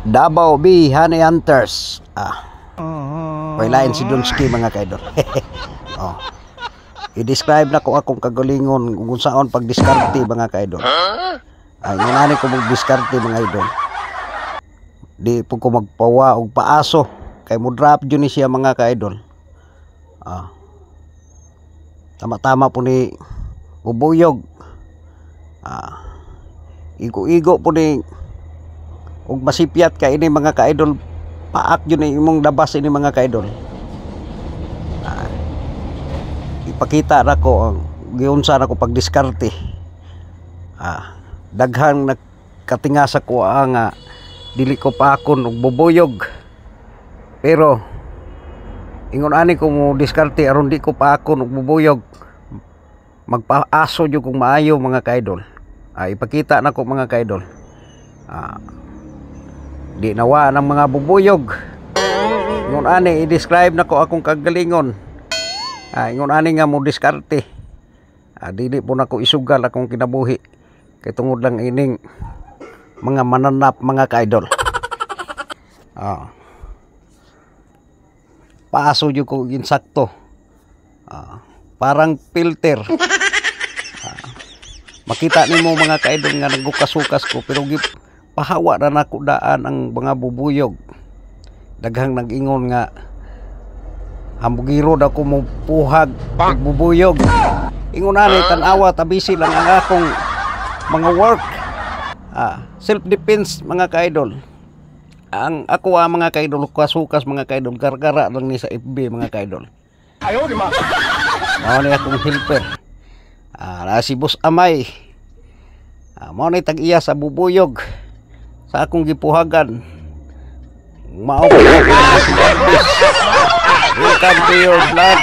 Davao B Honey Hunters. Pailain si Donski mga kaidol. Oh. I-describe na ko akong kagalingon kung saan pag-diskarte mga kaidol. Ay ngunani ko mag-diskarte mga idol. Di po ko magpawa og paaso kay mo drop jud ni siya mga kaidol. Tama-tama po ni bubuyog. Igo-igo po ni ug masipyat kay ini mga kaidol. Paak yun imong dabas ini mga kaidol. Ipakita na ko ang giunsa na ko pagdiskarte. Daghang nakatinga sa ko nga dili ko pa akon og bubuyog. Pero ingon ani ko mo diskarte aron di ko pa akon og bubuyog. Magpaaso jud kung maayo mga kaidol. Ipakita na ko mga kaidol. Di nawa ng mga bubuyog. Ingon ani i-describe na ko akong kagalingon. Ingon ani nga mo diskarte. Dili po na ko isugal akong kinabuhi. Kay tungod lang ining mga mananap mga kaidol. Paaso jud ko insakto. Parang filter. Makita nimo mga kaidol nga nagukas-ukas ko pero pahawa na nako daan ang mga bubuyog. Daghang nag-ingon nga hambugiro daw ko mo puhag bubuyog. Ingon ani tan-awa tabisi lang ang akong mga work. Self defense mga kaidol. Ang ako mga kaidol kasukas mga kaidol gargara lang ni sa FB mga kaidol. Ayo di ma. Mao ni akong helper. Si Boss Amay. Mao ni tag-iya sa bubuyog. Sa akong gipuhagan mao welcome to your vlog.